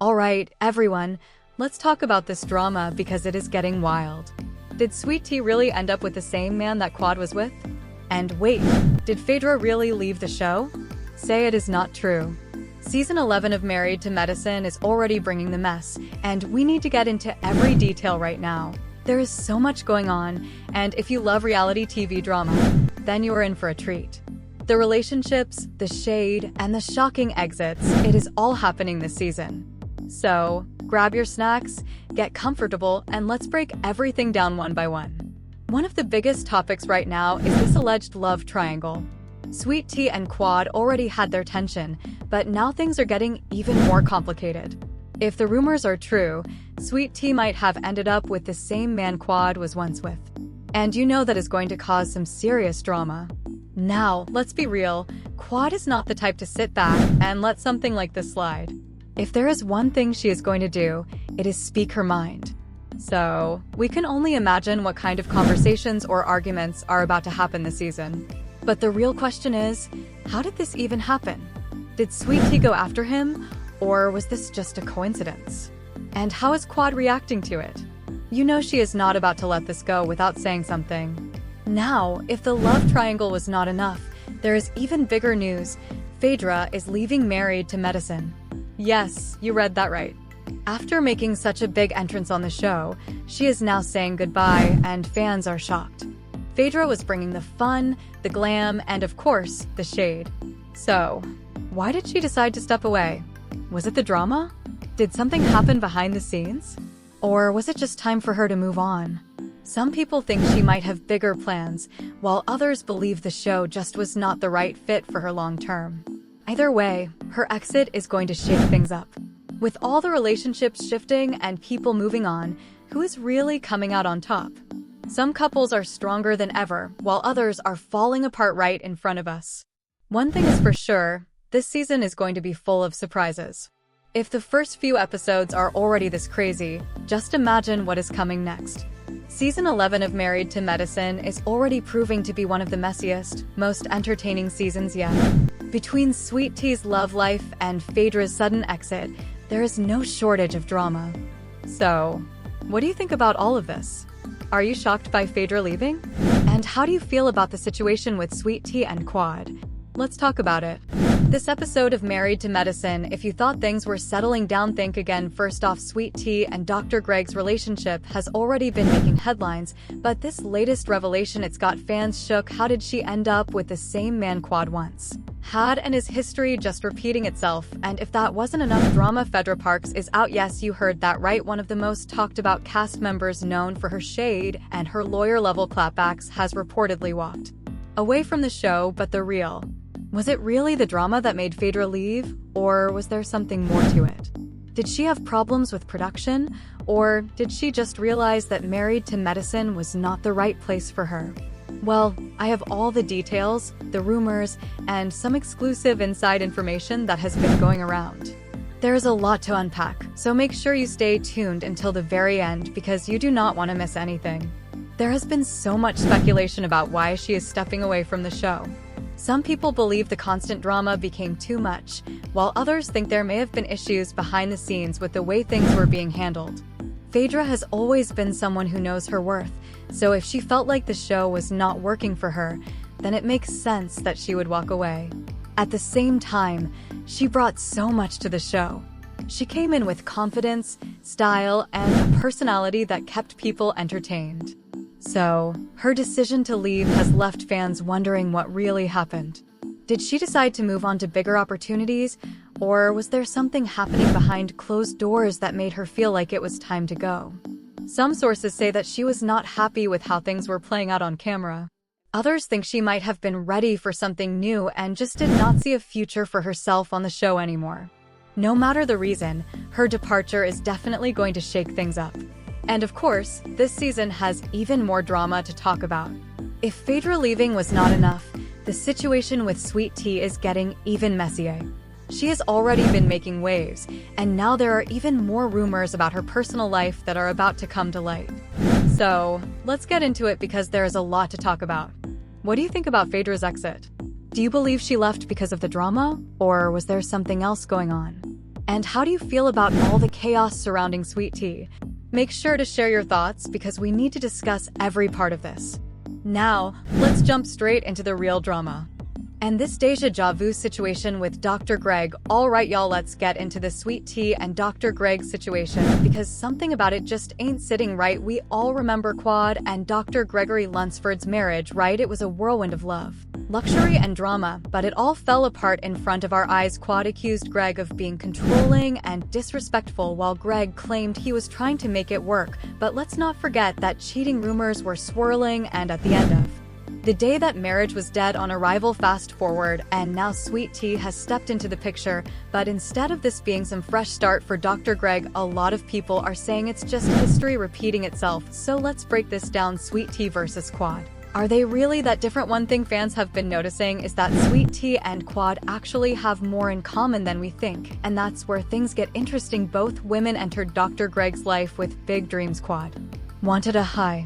Alright, everyone, let's talk about this drama because it is getting wild. Did Sweet Tea really end up with the same man that Quad was with? And wait, did Phaedra really leave the show? Say it is not true. Season 11 of Married to Medicine is already bringing the mess, and we need to get into every detail right now. There is so much going on, and if you love reality TV drama, then you are in for a treat. The relationships, the shade, and the shocking exits, it is all happening this season. So, grab your snacks, get comfortable, and let's break everything down one by one. One of the biggest topics right now is this alleged love triangle. Sweet Tea and Quad already had their tension, but now things are getting even more complicated. If the rumors are true, Sweet Tea might have ended up with the same man Quad was once with. And you know that is going to cause some serious drama. Now, let's be real, Quad is not the type to sit back and let something like this slide. If there is one thing she is going to do, it is speak her mind. So, we can only imagine what kind of conversations or arguments are about to happen this season. But the real question is, how did this even happen? Did Sweet Tea go after him, or was this just a coincidence? And how is Quad reacting to it? You know she is not about to let this go without saying something. Now, if the love triangle was not enough, there is even bigger news. Phaedra is leaving Married to Medicine. Yes, you read that right. After making such a big entrance on the show, she is now saying goodbye, and fans are shocked. Phaedra was bringing the fun, the glam, and of course, the shade. So, why did she decide to step away? Was it the drama? Did something happen behind the scenes? Or was it just time for her to move on? Some people think she might have bigger plans, while others believe the show just was not the right fit for her long term. Either way, her exit is going to shake things up. With all the relationships shifting and people moving on, who is really coming out on top? Some couples are stronger than ever, while others are falling apart right in front of us. One thing is for sure, this season is going to be full of surprises. If the first few episodes are already this crazy, just imagine what is coming next. Season 11 of Married to Medicine is already proving to be one of the messiest, most entertaining seasons yet. Between Sweet Tea's love life and Phaedra's sudden exit, there is no shortage of drama. So, what do you think about all of this? Are you shocked by Phaedra leaving? And how do you feel about the situation with Sweet Tea and Quad? Let's talk about it. This episode of Married to Medicine, if you thought things were settling down, think again. First off, Sweet Tea and Dr. Greg's relationship has already been making headlines, but this latest revelation, it's got fans shook. How did she end up with the same man Quad once had, and is history just repeating itself? And if that wasn't enough drama, Phaedra Parks is out. Yes, you heard that right. One of the most talked about cast members, known for her shade and her lawyer-level clapbacks, has reportedly walked away from the show. But the real, was it really the drama that made Phaedra leave, or was there something more to it? Did she have problems with production, or did she just realize that Married to Medicine was not the right place for her? Well, I have all the details, the rumors, and some exclusive inside information that has been going around. There is a lot to unpack, so make sure you stay tuned until the very end because you do not want to miss anything. There has been so much speculation about why she is stepping away from the show. Some people believe the constant drama became too much, while others think there may have been issues behind the scenes with the way things were being handled. Phaedra has always been someone who knows her worth, so if she felt like the show was not working for her, then it makes sense that she would walk away. At the same time, she brought so much to the show. She came in with confidence, style, and a personality that kept people entertained. So, her decision to leave has left fans wondering what really happened. Did she decide to move on to bigger opportunities, or was there something happening behind closed doors that made her feel like it was time to go? Some sources say that she was not happy with how things were playing out on camera. Others think she might have been ready for something new and just did not see a future for herself on the show anymore. No matter the reason, her departure is definitely going to shake things up. And of course, this season has even more drama to talk about. If Phaedra leaving was not enough, the situation with Sweet Tea is getting even messier. She has already been making waves, and now there are even more rumors about her personal life that are about to come to light. So, let's get into it because there is a lot to talk about. What do you think about Phaedra's exit? Do you believe she left because of the drama, or was there something else going on? And how do you feel about all the chaos surrounding Sweet Tea? Make sure to share your thoughts because we need to discuss every part of this. Now, let's jump straight into the real drama. And this deja vu situation with Dr. Greg. Alright y'all, let's get into the Sweet Tea and Dr. Greg situation because something about it just ain't sitting right. We all remember Quad and Dr. Gregory Lunsford's marriage, right? It was a whirlwind of love, luxury and drama, but it all fell apart in front of our eyes. Quad accused Greg of being controlling and disrespectful while Greg claimed he was trying to make it work. But let's not forget that cheating rumors were swirling, and at the end of the day that marriage was dead on arrival. Fast forward, and now Sweet Tea has stepped into the picture. But instead of this being some fresh start for Dr. Greg, a lot of people are saying it's just history repeating itself. So let's break this down. Sweet Tea versus Quad. Are they really that different? One thing fans have been noticing is that Sweet Tea and Quad actually have more in common than we think. And that's where things get interesting. Both women entered Dr. Greg's life with big dreams. Quad wanted a high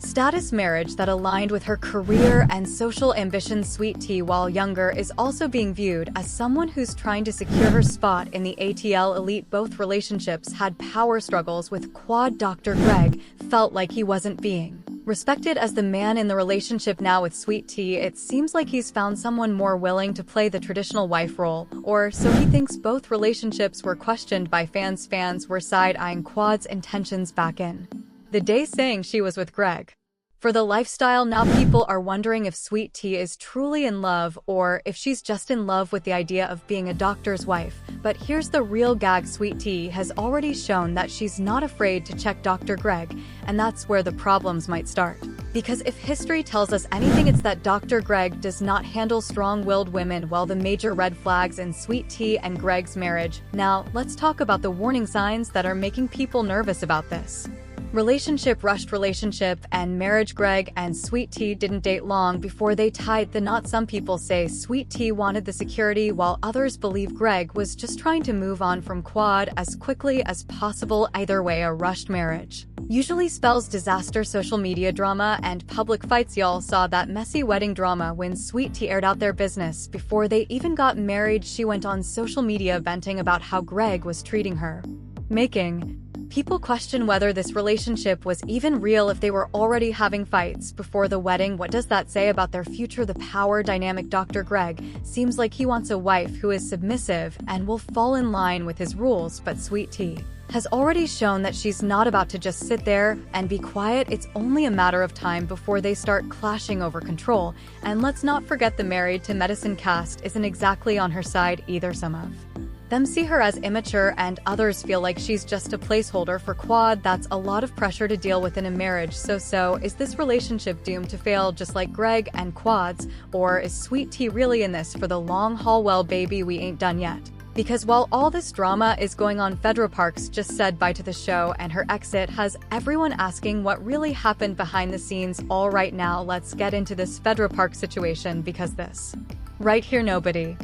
status marriage that aligned with her career and social ambitions. Sweet Tea, while younger, is also being viewed as someone who's trying to secure her spot in the ATL elite. Both relationships had power struggles with Quad. Dr. Greg felt like he wasn't being respected as the man in the relationship. Now with Sweet Tea, it seems like he's found someone more willing to play the traditional wife role, or so he thinks. Both relationships were questioned by fans. Fans were side-eyeing Quad's intentions back in the day, saying she was with Greg for the lifestyle. Now people are wondering if Sweet Tea is truly in love or if she's just in love with the idea of being a doctor's wife. But here's the real gag. Sweet Tea has already shown that she's not afraid to check Dr. Greg, and that's where the problems might start. Because if history tells us anything, it's that Dr. Greg does not handle strong-willed women well. The major red flags in Sweet Tea and Greg's marriage. Now, let's talk about the warning signs that are making people nervous about this relationship. Rushed relationship and marriage. Greg and Sweet Tea didn't date long before they tied the knot. Some people say Sweet Tea wanted the security, while others believe Greg was just trying to move on from Quad as quickly as possible. Either way, a rushed marriage usually spells disaster, social media drama, and public fights. Y'all saw that messy wedding drama when Sweet Tea aired out their business before they even got married. She went on social media venting about how Greg was treating her, making people question whether this relationship was even real if they were already having fights before the wedding. What does that say about their future? The power dynamic. Dr. Greg seems like he wants a wife who is submissive and will fall in line with his rules, but Sweet Tea has already shown that she's not about to just sit there and be quiet. It's only a matter of time before they start clashing over control. And let's not forget the Married to Medicine cast isn't exactly on her side either. Some of them see her as immature and others feel like she's just a placeholder for Quad. That's a lot of pressure to deal with in a marriage. So is this relationship doomed to fail just like Greg and Quad's, or is Sweet Tea really in this for the long haul? Well, baby, we ain't done yet. Because while all this drama is going on, Phaedra Parks just said bye to the show, and her exit has everyone asking what really happened behind the scenes. All right, now let's get into this Phaedra Parks situation, because this right here, nobody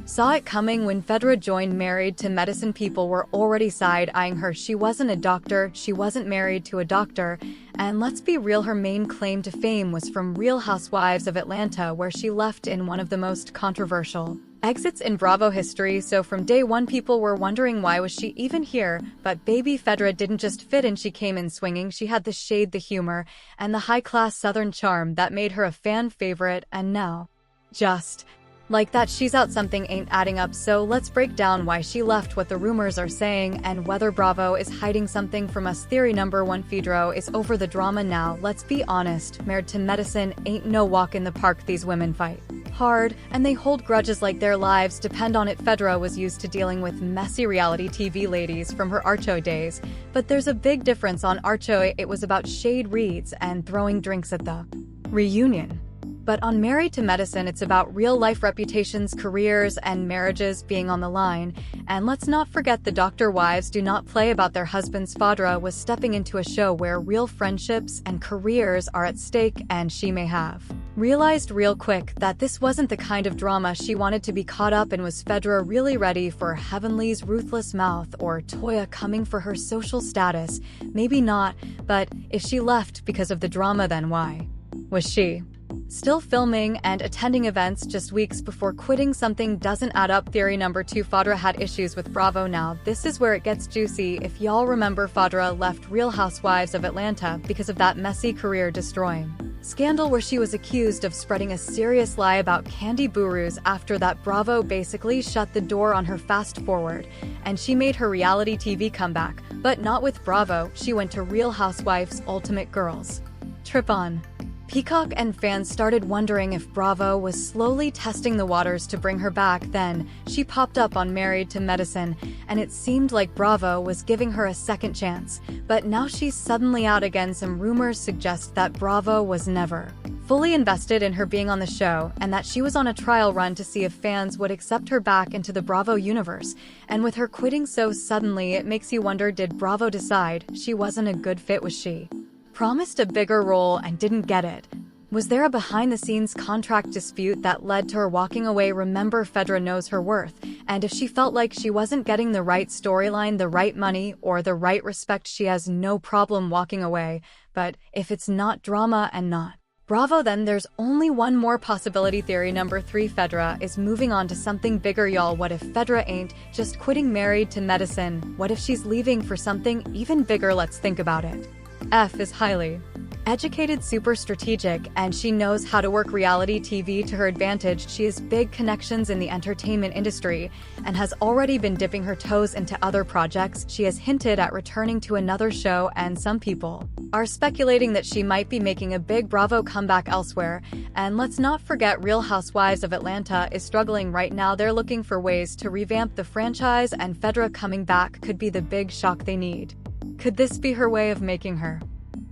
saw it coming. When Phaedra joined Married to Medicine, people were already side-eyeing her. She wasn't a doctor, she wasn't married to a doctor, and let's be real, her main claim to fame was from Real Housewives of Atlanta, where she left in one of the most controversial exits in Bravo history. So from day one, people were wondering why was she even here. But baby, Phaedra didn't just fit in, she came in swinging. She had the shade, the humor, and the high-class Southern charm that made her a fan favorite, and now, just like that, she's out. Something ain't adding up. So let's break down why she left, what the rumors are saying, and whether Bravo is hiding something from us. Theory number one: Phaedra is over the drama now. Let's be honest, Married to Medicine ain't no walk in the park. These women fight hard, and they hold grudges like their lives depend on it. Phaedra was used to dealing with messy reality TV ladies from her Archo days, but there's a big difference. On Archo, it was about shade reads and throwing drinks at the reunion. But on Married to Medicine, it's about real-life reputations, careers, and marriages being on the line. And let's not forget, the doctor wives do not play about their husbands. Phaedra was stepping into a show where real friendships and careers are at stake, and she may have realized real quick that this wasn't the kind of drama she wanted to be caught up in. Was Phaedra really ready for Heavenly's ruthless mouth, or Toya coming for her social status? Maybe not, but if she left because of the drama, then why was she Still filming and attending events just weeks before quitting. Something doesn't add up. Theory number 2. Phaedra had issues with Bravo. Now, this is where it gets juicy. If y'all remember, Phaedra left Real Housewives of Atlanta because of that messy career-destroying scandal where she was accused of spreading a serious lie about candy gurus. After that, Bravo basically shut the door on her. Fast forward, and she made her reality TV comeback, but not with Bravo. She went to Real Housewives Ultimate Girls. Trip on. Peacock and fans started wondering if Bravo was slowly testing the waters to bring her back. Then, she popped up on Married to Medicine, and it seemed like Bravo was giving her a second chance. But now she's suddenly out again. Some rumors suggest that Bravo was never fully invested in her being on the show, and that she was on a trial run to see if fans would accept her back into the Bravo universe. And with her quitting so suddenly, it makes you wonder, did Bravo decide she wasn't a good fit? Was she promised a bigger role and didn't get it? Was there a behind-the-scenes contract dispute that led to her walking away? Remember, Phaedra knows her worth, and if she felt like she wasn't getting the right storyline, the right money, or the right respect, she has no problem walking away. But if it's not drama and not Bravo, then there's only one more possibility. Theory number 3. Phaedra is moving on to something bigger. Y'all, what if Phaedra ain't just quitting Married to Medicine? What if she's leaving for something even bigger? Let's think about it. F is highly educated, super strategic, and she knows how to work reality TV to her advantage. She has big connections in the entertainment industry and has already been dipping her toes into other projects. She has hinted at returning to another show, and some people are speculating that she might be making a big Bravo comeback elsewhere. And let's not forget, Real Housewives of Atlanta is struggling right now. They're looking for ways to revamp the franchise, and Phaedra coming back could be the big shock they need. Could this be her way of making her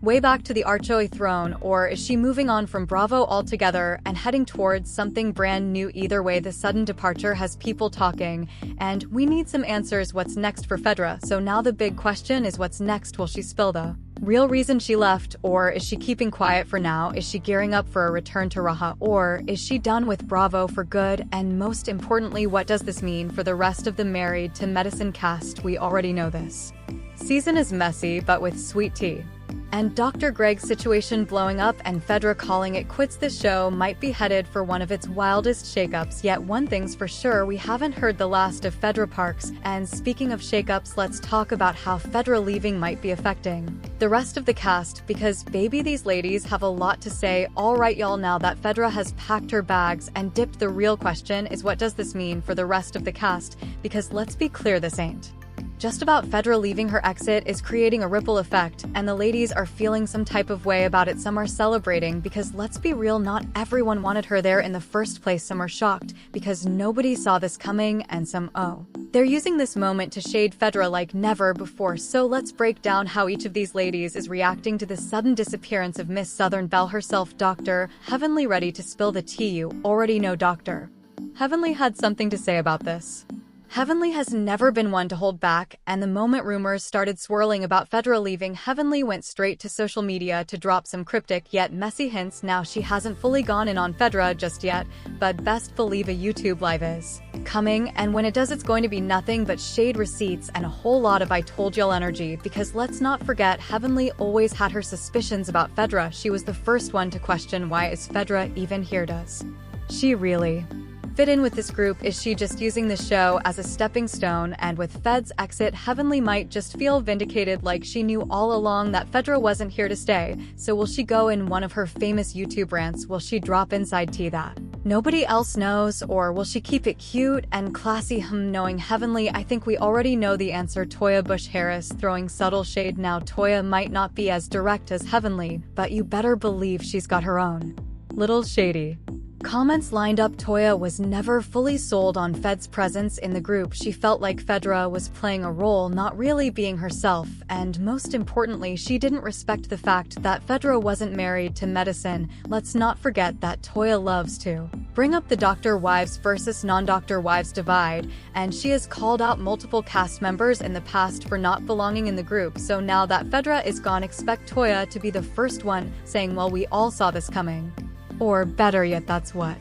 way back to the Archoy throne, or is she moving on from Bravo altogether and heading towards something brand new? Either way, the sudden departure has people talking, and we need some answers. What's next for Phaedra? So now the big question is, what's next? Will she spill the real reason she left, or is she keeping quiet for now? Is she gearing up for a return to Raha, or is she done with Bravo for good? And most importantly, what does this mean for the rest of the Married to Medicine cast? We already know this season is messy, but with sweet tea and Dr. Greg's situation blowing up and Phaedra calling it quits, this show might be headed for one of its wildest shakeups. Yet one thing's for sure, we haven't heard the last of Phaedra Parks. And speaking of shakeups, let's talk about how Phaedra leaving might be affecting the rest of the cast, because baby, these ladies have a lot to say. Alright y'all, now that Phaedra has packed her bags and dipped, the real question is, what does this mean for the rest of the cast? Because let's be clear, this ain't just about Phaedra leaving. Her exit is creating a ripple effect, and the ladies are feeling some type of way about it. Some are celebrating because, let's be real, not everyone wanted her there in the first place. Some are shocked because nobody saw this coming, and some, they're using this moment to shade Phaedra like never before. So let's break down how each of these ladies is reacting to the sudden disappearance of Miss Southern Belle herself. Dr. Heavenly, ready to spill the tea? You already know Dr. Heavenly had something to say about this. Heavenly has never been one to hold back, and the moment rumors started swirling about Phaedra leaving, Heavenly went straight to social media to drop some cryptic yet messy hints. Now, she hasn't fully gone in on Phaedra just yet, but best believe a YouTube live is coming, and when it does, it's going to be nothing but shade receipts and a whole lot of I told y'all energy. Because let's not forget, Heavenly always had her suspicions about Phaedra. She was the first one to question, why is Phaedra even here? Does she really fit in with this group? Is she just using the show as a stepping stone? And with Fed's exit, Heavenly might just feel vindicated, like she knew all along that Phaedra wasn't here to stay. So will she go in one of her famous YouTube rants? Will she drop inside tea that nobody else knows, or will she keep it cute and classy? Knowing Heavenly, I think we already know the answer. Toya Bush Harris throwing subtle shade. Now, Toya might not be as direct as Heavenly, but you better believe she's got her own little shady comments lined up. Toya was never fully sold on Fed's presence in the group. She felt like Phaedra was playing a role, not really being herself, and most importantly, she didn't respect the fact that Phaedra wasn't Married to Medicine. Let's not forget that Toya loves to bring up the Doctor Wives versus non-Doctor Wives divide, and she has called out multiple cast members in the past for not belonging in the group. So now that Phaedra is gone, expect Toya to be the first one saying, well, we all saw this coming. Or better yet, that's what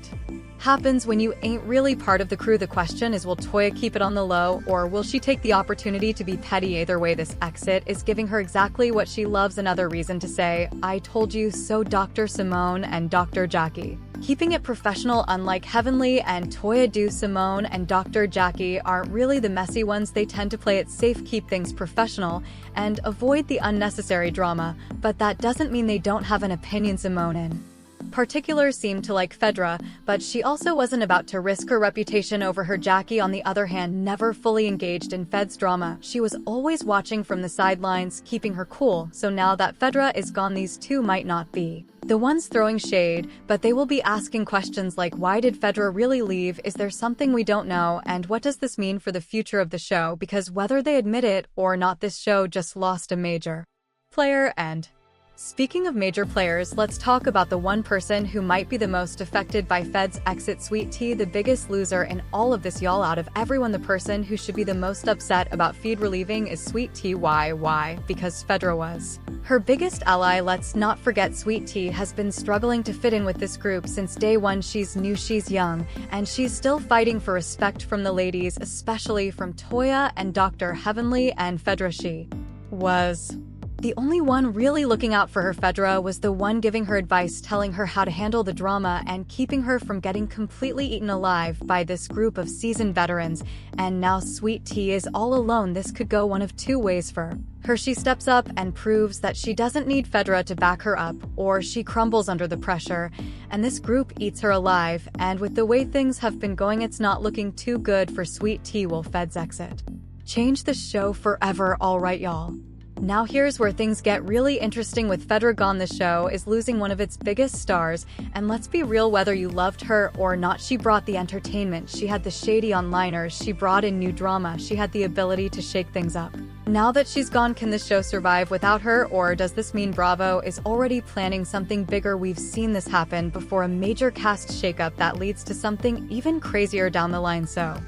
happens when you ain't really part of the crew. The question is, will Toya keep it on the low, or will she take the opportunity to be petty? Either way, this exit is giving her exactly what she loves, another reason to say, "I told you so." Dr. Simone and Dr. Jackie. Keeping it professional, unlike Heavenly and Toya do, Simone and Dr. Jackie aren't really the messy ones. They tend to play it safe, keep things professional, and avoid the unnecessary drama, but that doesn't mean they don't have an opinion. Simone in particular seemed to like Fedra, but she also wasn't about to risk her reputation over her. Jackie, on the other hand, never fully engaged in Fed's drama. She was always watching from the sidelines, keeping her cool, so now that Fedra is gone, these two might not be the ones throwing shade, but they will be asking questions like, why did Fedra really leave? Is there something we don't know? And what does this mean for the future of the show? Because whether they admit it or not, this show just lost a major player. And speaking of major players, let's talk about the one person who might be the most affected by Fed's exit. Sweet Tea, the biggest loser in all of this, y'all. Out of everyone, the person who should be the most upset about Fedra leaving is Sweet Tea. Why? Because Fedra was her biggest ally. Let's not forget, Sweet Tea has been struggling to fit in with this group since day one. She's new, she's young, and she's still fighting for respect from the ladies, especially from Toya and Dr. Heavenly and Fedra. She was the only one really looking out for her. Fedra was the one giving her advice, telling her how to handle the drama, and keeping her from getting completely eaten alive by this group of seasoned veterans. And now Sweet Tea is all alone. This could go one of two ways for her. She steps up and proves that she doesn't need Fedra to back her up, or she crumbles under the pressure, and this group eats her alive. And with the way things have been going, it's not looking too good for Sweet Tea. Will Fed's exit change the show forever? Alright, y'all. Now here's where things get really interesting. With Fedra gone, the show is losing one of its biggest stars, and let's be real, whether you loved her or not, she brought the entertainment, she had the shady one-liners, she brought in new drama, she had the ability to shake things up. Now that she's gone, can this show survive without her, or does this mean Bravo is already planning something bigger? We've seen this happen before, a major cast shakeup that leads to something even crazier down the line. So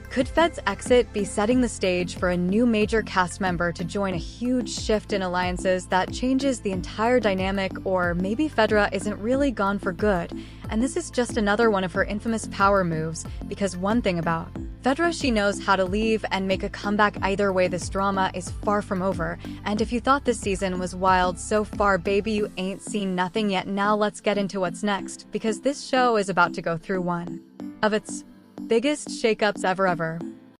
could Fed's exit be setting the stage for a new major cast member to join, a huge shift in alliances that changes the entire dynamic? Or maybe Fedra isn't really gone for good, and this is just another one of her infamous power moves, because one thing about Fedra, she knows how to leave and make a comeback. Either way, this drama is far from over, and if you thought this season was wild so far, baby, you ain't seen nothing yet. Now let's get into what's next, because this show is about to go through one of its biggest shakeups ever.